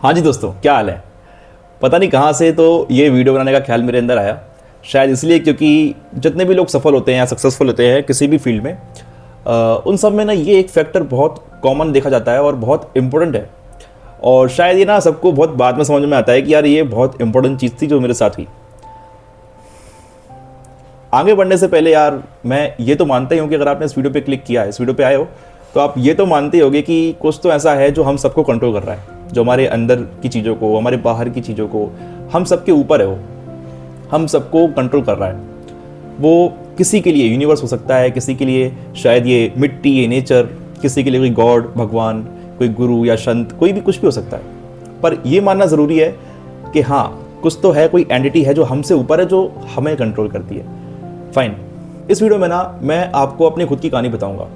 हाँ जी दोस्तों, क्या हाल है। पता नहीं कहाँ से तो ये वीडियो बनाने का ख्याल मेरे अंदर आया। शायद इसलिए क्योंकि जितने भी लोग सफल होते हैं या सक्सेसफुल होते हैं किसी भी फील्ड में, उन सब में ना ये एक फैक्टर बहुत कॉमन देखा जाता है और बहुत इम्पोर्टेंट है। और शायद ये ना सबको बहुत बाद में समझ में आता है कि यार ये बहुत इंपॉर्टेंट चीज़ थी जो मेरे साथ हुई। आगे बढ़ने से पहले यार मैं ये तो मानता ही हूँ कि अगर आपने इस वीडियो पे क्लिक किया है, इस वीडियो पे आए हो, तो आप ये तो मानते ही होगे कि कुछ तो ऐसा है जो हम सबको कंट्रोल कर रहा है, जो हमारे अंदर की चीज़ों को, हमारे बाहर की चीज़ों को, हम सबके ऊपर है, वो हम सबको कंट्रोल कर रहा है। वो किसी के लिए यूनिवर्स हो सकता है, किसी के लिए शायद ये मिट्टी, ये नेचर, किसी के लिए कोई गॉड, भगवान, कोई गुरु या संत, कोई भी कुछ भी हो सकता है। पर यह मानना ज़रूरी है कि हाँ, कुछ तो है, कोई एंटिटी है जो हमसे ऊपर है, जो हमें कंट्रोल करती है। फाइन, इस वीडियो में ना मैं आपको अपनी खुद की कहानी बताऊंगा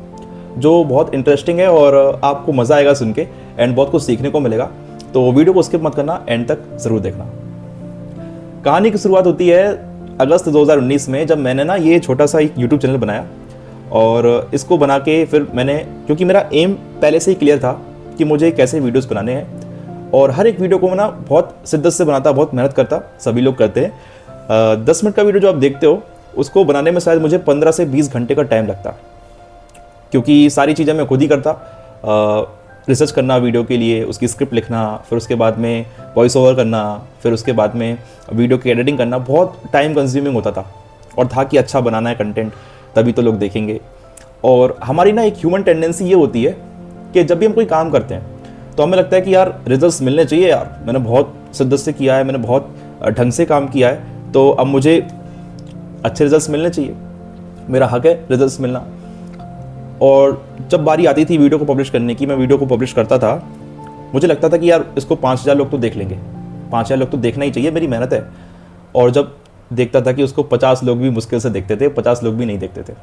जो बहुत इंटरेस्टिंग है और आपको मज़ा आएगा सुन के एंड बहुत कुछ सीखने को मिलेगा। तो वीडियो को स्किप मत करना, एंड तक ज़रूर देखना। कहानी की शुरुआत होती है अगस्त 2019 में, जब मैंने ना ये छोटा सा एक यूट्यूब चैनल बनाया। और इसको बना के फिर मैंने, क्योंकि मेरा एम पहले से ही क्लियर था कि मुझे कैसे वीडियोज़ बनाने हैं, और हर एक वीडियो को मैं ना बहुत शिद्दत से बनाता, बहुत मेहनत करता, सभी लोग करते हैं। 10 मिनट का वीडियो जो आप देखते हो उसको बनाने में शायद मुझे 15 से 20 घंटे का टाइम लगता, क्योंकि सारी चीज़ें मैं खुद ही करता। रिसर्च करना वीडियो के लिए, उसकी स्क्रिप्ट लिखना, फिर उसके बाद में वॉइस ओवर करना, फिर उसके बाद में वीडियो की एडिटिंग करना, बहुत टाइम कंज्यूमिंग होता था। और था कि अच्छा बनाना है कंटेंट, तभी तो लोग देखेंगे। और हमारी ना एक ह्यूमन टेंडेंसी ये होती है कि जब भी हम कोई काम करते हैं तो हमें लगता है कि यार रिजल्ट्स मिलने चाहिए, यार मैंने बहुत शिद्दत से किया है, मैंने बहुत ढंग से काम किया है, तो अब मुझे अच्छे रिजल्ट्स मिलने चाहिए, मेरा हक है रिजल्ट्स मिलना। और जब बारी आती थी वीडियो को पब्लिश करने की, मैं वीडियो को पब्लिश करता था, मुझे लगता था कि यार इसको 5000 लोग तो देख लेंगे, 5000 लोग तो देखना ही चाहिए, मेरी मेहनत है। और जब देखता था कि उसको 50 लोग भी मुश्किल से देखते थे, 50 लोग भी नहीं देखते थे।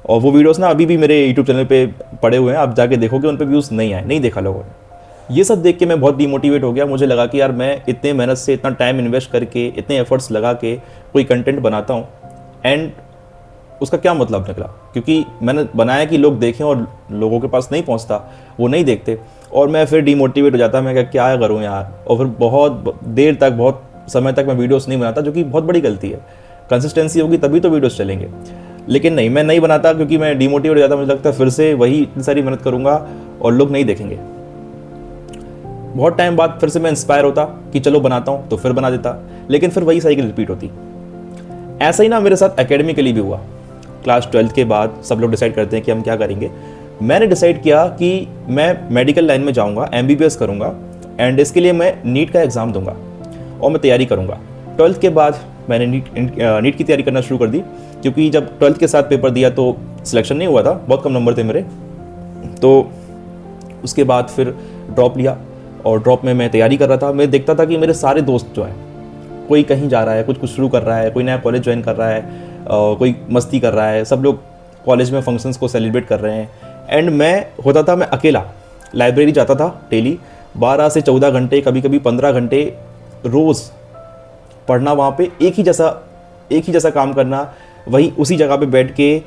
और वो वीडियोस ना अभी भी मेरे यूट्यूब चैनल पे पड़े हुए हैं, आप जाके देखोगे उन पे व्यूज़ नहीं आए, नहीं देखा लोगों ने। ये सब देख के मैं बहुत डिमोटिवेट हो गया। मुझे लगा कि यार मैं इतने मेहनत से, इतना टाइम इन्वेस्ट करके, इतने एफर्ट्स लगा के कोई कंटेंट बनाता हूँ, एंड उसका क्या मतलब निकला, क्योंकि मैंने बनाया कि लोग देखें और लोगों के पास नहीं पहुंचता, वो नहीं देखते। और मैं फिर डिमोटिवेट हो जाता, मैं क्या करूं यार। और फिर बहुत देर तक, बहुत समय तक मैं वीडियोस नहीं बनाता, जो कि बहुत बड़ी गलती है। कंसिस्टेंसी होगी तभी तो वीडियोस चलेंगे, लेकिन नहीं, मैं नहीं बनाता क्योंकि मैं डिमोटिवेट हो जाता। मुझे लगता है फिर से वही इतनी सारी मेहनत करूँगा और लोग नहीं देखेंगे। बहुत टाइम बाद फिर से मैं इंस्पायर होता कि चलो बनाता हूँ, तो फिर बना देता, लेकिन फिर वही साइकिल रिपीट होती। ऐसा ही ना मेरे साथ एकेडमिकली भी हुआ। क्लास 12 के बाद सब लोग डिसाइड करते हैं कि हम क्या करेंगे। मैंने डिसाइड किया कि मैं मेडिकल लाइन में जाऊंगा, MBBS करूंगा, एंड इसके लिए मैं नीट का एग्ज़ाम दूंगा और मैं तैयारी करूंगा। 12th के बाद मैंने नीट की तैयारी करना शुरू कर दी, क्योंकि जब 12th के साथ पेपर दिया तो सिलेक्शन नहीं हुआ था, बहुत कम नंबर थे मेरे। तो उसके बाद फिर ड्रॉप लिया, और ड्रॉप में मैं तैयारी कर रहा था। मैं देखता था कि मेरे सारे दोस्त जो हैं, कोई कहीं जा रहा है, कुछ शुरू कर रहा है, कोई नया कॉलेज ज्वाइन कर रहा है, कोई मस्ती कर रहा है, सब लोग कॉलेज में फंक्शंस को सेलिब्रेट कर रहे हैं, एंड मैं होता था, मैं अकेला लाइब्रेरी जाता था डेली 12 से 14 घंटे, कभी कभी 15 घंटे रोज़ पढ़ना, वहाँ पे एक ही जैसा काम करना, वही उसी जगह पे बैठ के।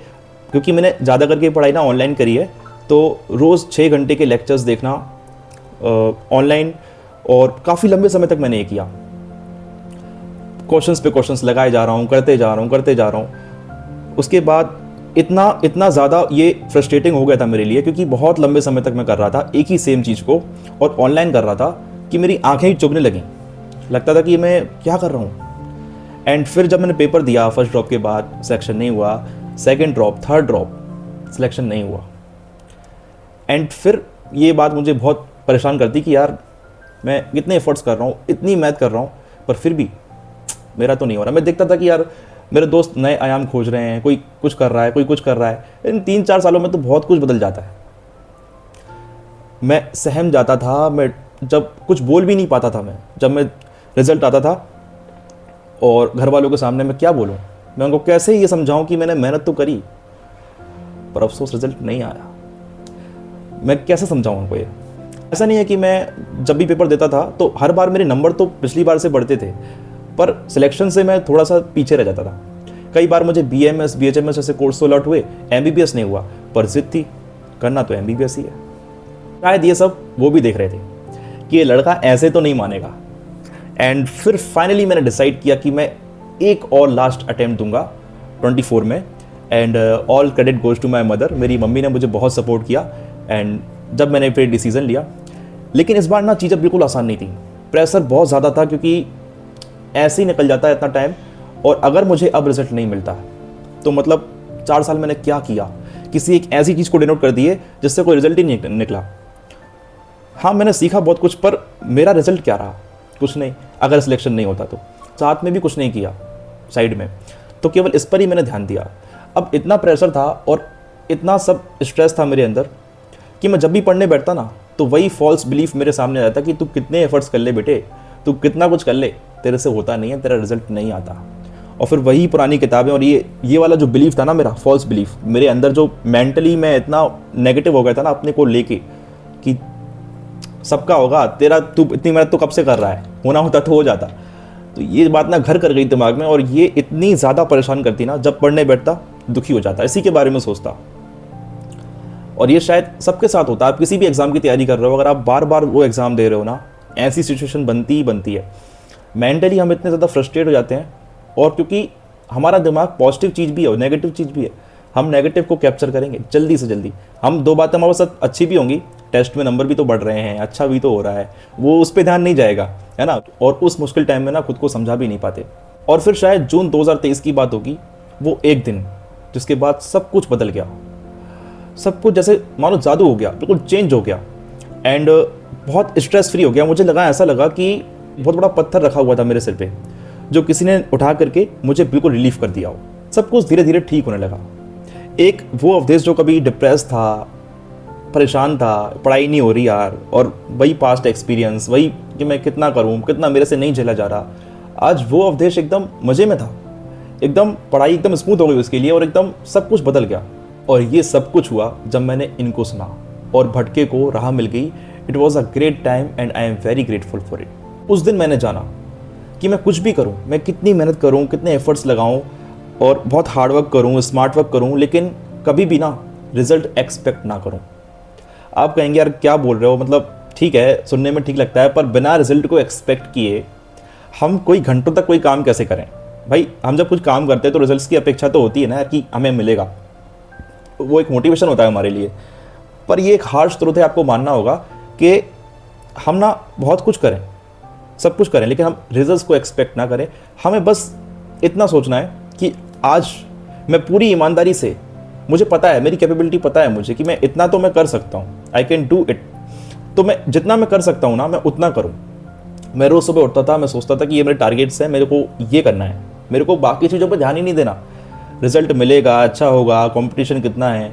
क्योंकि मैंने ज़्यादा करके पढ़ाई ना ऑनलाइन करी है, तो रोज़ 6 घंटे के लेक्चर्स देखना ऑनलाइन, और काफ़ी लंबे समय तक मैंने ये किया। क्वेश्चंस पे क्वेश्चंस लगाए जा रहा हूँ, करते जा रहा हूँ। उसके बाद इतना ज़्यादा ये फ्रस्ट्रेटिंग हो गया था मेरे लिए, क्योंकि बहुत लंबे समय तक मैं कर रहा था एक ही सेम चीज़ को, और ऑनलाइन कर रहा था, कि मेरी आंखें ही चुभने लगीं। लगता था कि मैं क्या कर रहा हूँ। एंड फिर जब मैंने पेपर दिया, फर्स्ट ड्रॉप के बाद सिलेक्शन नहीं हुआ, second drop, third drop, selection नहीं हुआ। एंड फिर ये बात मुझे बहुत परेशान करती कि यार मैं इतने एफर्ट्स कर रहा हूँ, इतनी मेहनत कर रहा हूँ, पर फिर भी मेरा तो नहीं हो रहा। मैं देखता था कि यार मेरे दोस्त नए आयाम खोज रहे हैं, कोई कुछ कर रहा है, कोई कुछ कर रहा है। इन 3-4 सालों में तो बहुत कुछ बदल जाता है। मैं सहम जाता था, मैं जब कुछ बोल भी नहीं पाता था। मैं जब मैं रिजल्ट आता था और घर वालों के सामने मैं क्या बोलूँ, मैं उनको कैसे ये समझाऊँ कि मैंने मेहनत तो करी, पर अफसोस रिजल्ट नहीं आया। मैं कैसे समझाऊँ उनको ये। ऐसा नहीं है कि मैं जब भी पेपर देता था तो हर बार मेरे नंबर तो पिछली बार से बढ़ते थे, पर सिलेक्शन से मैं थोड़ा सा पीछे रह जाता था। कई बार मुझे BMS, BHMS जैसे कोर्स तो अलॉट हुए, MBBS नहीं हुआ, पर जिद थी, करना तो MBBS ही है। शायद ये सब वो भी देख रहे थे कि ये लड़का ऐसे तो नहीं मानेगा। एंड फिर फाइनली मैंने डिसाइड किया कि मैं एक और लास्ट अटेम्प्ट दूंगा 24 में। And all credit goes to my mother. मेरी मम्मी ने मुझे बहुत सपोर्ट किया एंड जब मैंने फिर डिसीज़न लिया। लेकिन इस बार ना चीज़ें बिल्कुल आसान नहीं थी, प्रेशर बहुत ज़्यादा था, क्योंकि ऐसे ही निकल जाता है इतना टाइम। और अगर मुझे अब रिजल्ट नहीं मिलता तो मतलब 4 साल मैंने क्या किया, किसी एक ऐसी चीज़ को डिनोट कर दिए जिससे कोई रिजल्ट ही नहीं निकला। हाँ, मैंने सीखा बहुत कुछ, पर मेरा रिजल्ट क्या रहा? कुछ नहीं। अगर सिलेक्शन नहीं होता तो साथ में भी कुछ नहीं किया साइड में, तो केवल इस पर ही मैंने ध्यान दिया। अब इतना प्रेशर था और इतना सब स्ट्रेस था मेरे अंदर कि मैं जब भी पढ़ने बैठता ना तो वही फॉल्स बिलीफ मेरे सामने आ जाता कि तू कितने एफर्ट्स कर ले बेटे, तू कितना कुछ कर ले, तेरे से होता नहीं है, तेरा रिजल्ट नहीं आता। और फिर वही पुरानी किताबें और ये वाला जो बिलीफ था ना, मेरा फॉल्स बिलीफ मेरे अंदर, जो मेंटली मैं इतना नेगेटिव हो गया था ना अपने को लेके कि सबका होगा, तेरा तू इतनी मेहनत तो कब से कर रहा है, होना होता तो हो जाता। तो ये बात ना घर कर गई दिमाग में, और ये इतनी ज़्यादा परेशान करती ना, जब पढ़ने बैठता दुखी हो जाता, इसी के बारे में सोचता। और ये शायद सबके साथ होता है। आप किसी भी एग्ज़ाम की तैयारी कर रहे हो, अगर आप बार बार वो एग्ज़ाम दे रहे हो ना, ऐसी सिचुएशन बनती ही बनती है। मेंटली हम इतने ज़्यादा फ्रस्ट्रेट हो जाते हैं, और क्योंकि हमारा दिमाग पॉजिटिव चीज़ भी है और नेगेटिव चीज़ भी है, हम नेगेटिव को कैप्चर करेंगे जल्दी से जल्दी। हम दो बातें हमारे साथ अच्छी भी होंगी, टेस्ट में नंबर भी तो बढ़ रहे हैं, अच्छा भी तो हो रहा है, वो उस पर ध्यान नहीं जाएगा, है ना। और उस मुश्किल टाइम में ना खुद को समझा भी नहीं पाते। और फिर शायद जून 2023 की बात होगी, वो एक दिन जिसके बाद सब कुछ बदल गया। सब कुछ जैसे मानो जादू हो गया, बिल्कुल चेंज हो गया। एंड बहुत स्ट्रेस फ्री हो गया। मुझे लगा, ऐसा लगा कि बहुत बड़ा पत्थर रखा हुआ था मेरे सिर पे, जो किसी ने उठा करके मुझे बिल्कुल रिलीफ कर दिया हो। सब कुछ धीरे धीरे ठीक होने लगा। एक वो अवधेश जो कभी डिप्रेस था, परेशान था, पढ़ाई नहीं हो रही यार, और वही पास्ट एक्सपीरियंस, वही कि मैं कितना करूं, कितना मेरे से नहीं झेला जा रहा, आज वो अवधेश एकदम मज़े में था। एकदम पढ़ाई एकदम स्मूथ हो गई उसके लिए, और एकदम सब कुछ बदल गया। और ये सब कुछ हुआ जब मैंने इनको सुना और भटके को राह मिल गई। It was a great time and I am very grateful for it. उस दिन मैंने जाना कि मैं कुछ भी करूं, मैं कितनी मेहनत करूं, कितने एफर्ट्स लगाऊं, और बहुत हार्ड वर्क करूं, स्मार्ट वर्क करूं, लेकिन कभी भी ना रिजल्ट एक्सपेक्ट ना करूं। आप कहेंगे यार क्या बोल रहे हो, मतलब ठीक है, सुनने में ठीक लगता है, पर बिना रिजल्ट को एक्सपेक्ट किए हम कोई घंटों तक कोई काम कैसे करें? भाई, हम जब कुछ काम करते हैं तो रिजल्ट्स की अपेक्षा तो होती है ना कि हमें मिलेगा, वो एक मोटिवेशन होता है हमारे लिए। पर ये एक हार्श ट्रुथ है, आपको मानना होगा कि हम ना बहुत कुछ करें, सब कुछ करें, लेकिन हम रिजल्ट्स को एक्सपेक्ट ना करें। हमें बस इतना सोचना है कि आज मैं पूरी ईमानदारी से, मुझे पता है, मेरी कैपेबिलिटी पता है मुझे कि मैं इतना तो मैं कर सकता हूँ, आई कैन डू इट। तो मैं जितना मैं कर सकता हूँ ना, मैं उतना करूँ। मैं रोज़ सुबह उठता था, मैं सोचता था कि ये मेरे टारगेट्स हैं, मेरे को ये करना है, मेरे को बाकी चीज़ों पर ध्यान ही नहीं देना। रिजल्ट मिलेगा, अच्छा होगा, कंपटीशन कितना है,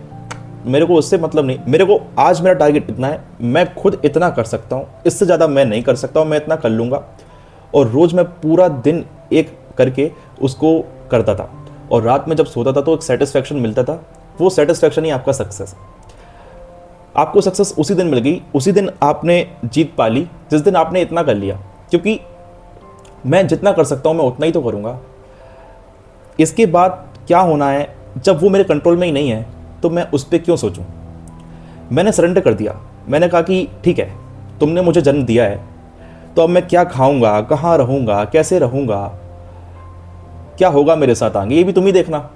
मेरे को उससे मतलब नहीं। मेरे को आज मेरा टारगेट इतना है, मैं खुद इतना कर सकता हूँ, इससे ज़्यादा मैं नहीं कर सकता हूँ, मैं इतना कर लूँगा। और रोज़ मैं पूरा दिन एक करके उसको करता था, और रात में जब सोता था तो एक सेटिस्फैक्शन मिलता था। वो सेटिस्फैक्शन ही आपका सक्सेस है। आपको सक्सेस उसी दिन मिल गई, उसी दिन आपने जीत पा ली जिस दिन आपने इतना कर लिया, क्योंकि मैं जितना कर सकता हूँ मैं उतना ही तो करूँगा। इसके बाद क्या होना है, जब वो मेरे कंट्रोल में ही नहीं है तो मैं उस पर क्यों सोचूं? मैंने सरेंडर कर दिया। मैंने कहा कि ठीक है, तुमने मुझे जन्म दिया है, तो अब मैं क्या खाऊंगा, कहाँ रहूंगा, कैसे रहूंगा, क्या होगा मेरे साथ आगे, ये भी तुम ही देखना।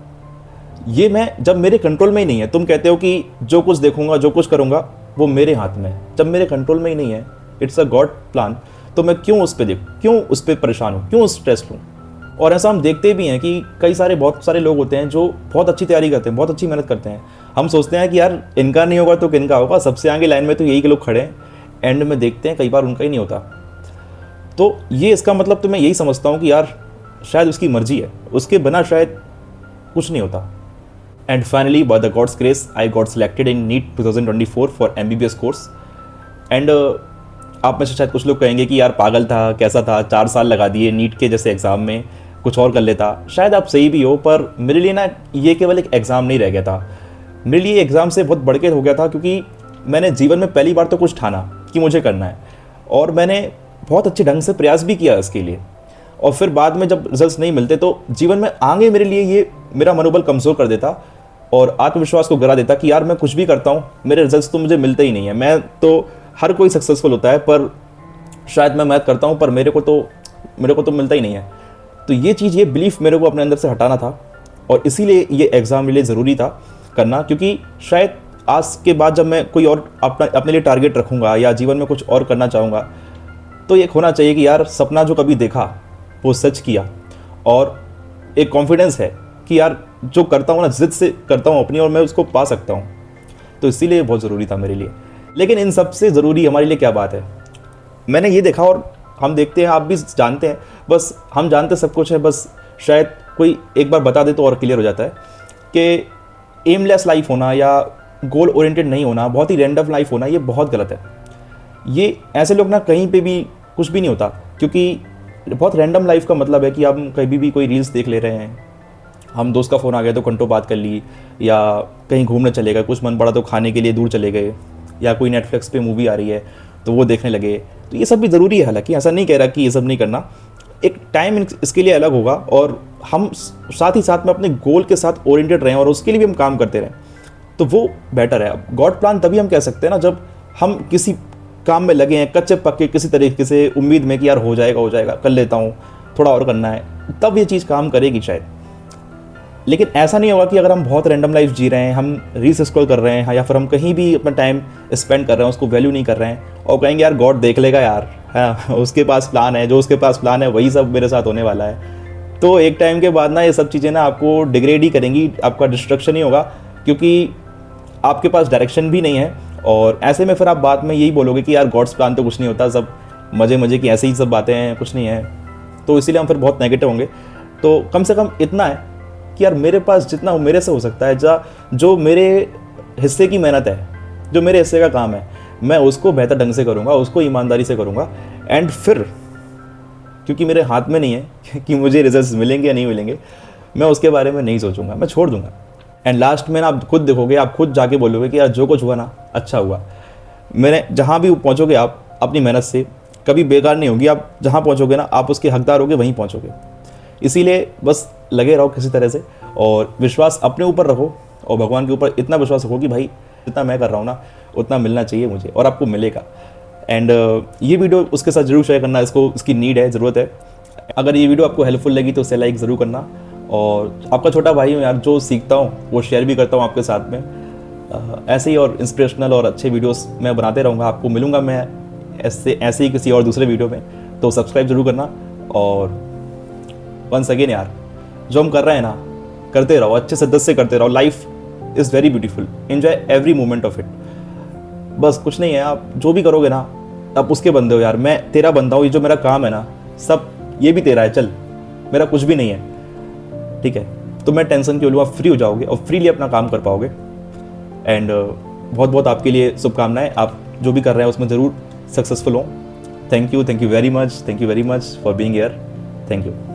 ये मैं जब मेरे कंट्रोल में ही नहीं है, तुम कहते हो कि जो कुछ देखूंगा, जो कुछ करूंगा वो मेरे हाथ में है, जब मेरे कंट्रोल में ही नहीं है, इट्स अ गॉड प्लान, तो मैं क्यों उस पर क्यों उस पर परेशान हूँ, क्यों स्ट्रेस लूँ? और ऐसा हम देखते भी हैं कि बहुत सारे लोग होते हैं जो बहुत अच्छी तैयारी करते हैं, बहुत अच्छी मेहनत करते हैं। हम सोचते हैं कि यार इनका नहीं होगा तो किनका होगा, सबसे आगे लाइन में तो यही के लोग खड़े हैं। एंड में देखते हैं कई बार उनका ही नहीं होता। तो ये इसका मतलब तो मैं यही समझता हूँ कि यार शायद उसकी मर्जी है, उसके बिना शायद कुछ नहीं होता। And finally by the God's grace I got selected in NEET 2024 for MBBS course. And आप में से शायद कुछ लोग कहेंगे कि यार पागल था, कैसा था, 4 साल लगा दिए नीट के जैसे एग्ज़ाम में, कुछ और कर लेता। शायद आप सही भी हो, पर मेरे लिए ना ये केवल एक एग्ज़ाम नहीं रह गया था, मेरे लिए एग्ज़ाम से बहुत बढ़ के हो गया था, क्योंकि मैंने जीवन में पहली बार तो कुछ ठाना कि मुझे करना है, और मैंने बहुत अच्छे ढंग से प्रयास भी किया इसके लिए। और फिर बाद में जब रिजल्ट्स नहीं मिलते तो जीवन में आगे मेरे लिए ये मेरा मनोबल कमज़ोर कर देता और आत्मविश्वास को गिरा देता कि यार मैं कुछ भी करता हूँ, मेरे रिजल्ट्स तो मुझे मिलते ही नहीं है। मैं तो, हर कोई सक्सेसफुल होता है, पर शायद मैं मेहनत करता हूँ पर मेरे को तो मिलता ही नहीं है। तो ये चीज़, ये बिलीफ मेरे को अपने अंदर से हटाना था और इसीलिए ये एग्ज़ाम मेरे लिए ज़रूरी था करना, क्योंकि शायद आज के बाद जब मैं कोई और अपने लिए टारगेट रखूँगा या जीवन में कुछ और करना चाहूँगा तो ये होना चाहिए कि यार सपना जो कभी देखा वो सच किया, और एक कॉन्फिडेंस है कि यार जो करता हूँ ना, जिद से करता हूँ अपनी और मैं उसको पा सकता हूँ। तो इसीलिए बहुत ज़रूरी था मेरे लिए। लेकिन इन सबसे ज़रूरी हमारे लिए क्या बात है, मैंने ये देखा और हम देखते हैं, आप भी जानते हैं, बस हम जानते सब कुछ है, बस शायद कोई एक बार बता दे तो और क्लियर हो जाता है कि एमलेस लाइफ होना या गोल ओरिएंटेड नहीं होना, बहुत ही रैंडम लाइफ होना, ये बहुत गलत है। ये ऐसे लोग ना कहीं पे भी कुछ भी नहीं होता, क्योंकि बहुत रैंडम लाइफ का मतलब है कि हम कभी भी कोई रील्स देख ले रहे हैं, हम दोस्त का फ़ोन आ गया तो घंटों बात कर ली, या कहीं घूमने चले गए, कुछ मन पड़ा तो खाने के लिए दूर चले गए, या कोई नेटफ्लिक्स पे मूवी आ रही है तो वो देखने लगे। तो ये सब भी ज़रूरी है, हालांकि ऐसा नहीं कह रहा कि ये सब नहीं करना, एक टाइम इसके लिए अलग होगा और हम साथ ही साथ में अपने गोल के साथ ओरिएंटेड रहें और उसके लिए भी हम काम करते रहें, तो वो बेटर है। अब गॉड प्लान तभी हम कह सकते हैं ना जब हम किसी काम में लगे हैं कच्चे पक्के, किसी तरीके से उम्मीद में कि यार हो जाएगा, कर लेता हूँ, थोड़ा और करना है, तब ये चीज़ काम करेगी शायद। लेकिन ऐसा नहीं होगा कि अगर हम बहुत रैंडम लाइफ जी रहे हैं, हम रील्स स्क्रॉल कर रहे हैं या फिर हम कहीं भी अपना टाइम स्पेंड कर रहे हैं, उसको वैल्यू नहीं कर रहे हैं और कहेंगे यार गॉड देख लेगा यार, हाँ उसके पास प्लान है, जो उसके पास प्लान है वही सब मेरे साथ होने वाला है। तो एक टाइम के बाद ना ये सब चीज़ें ना आपको डिग्रेड ही करेंगी, आपका डिस्ट्रक्शन ही होगा, क्योंकि आपके पास डायरेक्शन भी नहीं है। और ऐसे में फिर आप बाद में यही बोलोगे कि यार गॉड्स प्लान तो कुछ नहीं होता, सब मज़े की ऐसे ही सब बातें हैं, कुछ नहीं है। तो इसीलिए हम फिर बहुत नेगेटिव होंगे। तो कम से कम इतना है कि यार मेरे पास जितना मेरे से हो सकता है, जो मेरे हिस्से की मेहनत है, जो मेरे हिस्से का काम है, मैं उसको बेहतर ढंग से करूँगा, उसको ईमानदारी से करूँगा। एंड फिर क्योंकि मेरे हाथ में नहीं है कि मुझे रिजल्ट्स मिलेंगे या नहीं मिलेंगे, मैं उसके बारे में नहीं सोचूंगा, मैं छोड़ दूंगा। एंड लास्ट में ना आप खुद देखोगे, आप खुद जाके बोलोगे कि यार जो कुछ हुआ ना अच्छा हुआ। मैंने जहाँ भी पहुँचोगे आप अपनी मेहनत से, कभी बेकार नहीं होगी। आप जहाँ पहुँचोगे ना, आप उसके हकदार होगे, वहीं पहुँचोगे। इसीलिए बस लगे रहो किसी तरह से और विश्वास अपने ऊपर रखो और भगवान के ऊपर इतना विश्वास रखो कि भाई जितना मैं कर रहा हूँ ना उतना मिलना चाहिए मुझे, और आपको मिलेगा। एंड ये वीडियो उसके साथ ज़रूर शेयर करना, इसकी नीड है, ज़रूरत है। अगर ये वीडियो आपको हेल्पफुल लगी तो उसे लाइक ज़रूर करना। और आपका छोटा भाई हूँ यार, जो सीखता हूँ वो शेयर भी करता हूँ आपके साथ में। ऐसे ही और इंस्पिरेशनल और अच्छे वीडियोस मैं बनाते रहूँगा, आपको मिलूँगा मैं ऐसे ही किसी और दूसरे वीडियो में। तो सब्सक्राइब ज़रूर करना। और वंस अगेन यार, जो हम कर रहे हैं ना, करते रहो, अच्छे से 10 से करते रहो। Life is very beautiful, enjoy every moment of it. बस कुछ नहीं है, आप जो भी करोगे ना आप उसके बंदे हो यार। मैं तेरा बंदा हूँ, ये जो मेरा काम है ना सब ये भी तेरा है, चल मेरा कुछ भी नहीं है, ठीक है। तो मैं टेंशन क्यों लूँ, आप फ्री हो जाओगे और फ्रीली अपना काम कर पाओगे। एंड बहुत बहुत आपके लिए शुभकामनाएं, आप जो भी कर रहे हैं उसमें ज़रूर सक्सेसफुल हो। Thank you very much for being here. Thank you.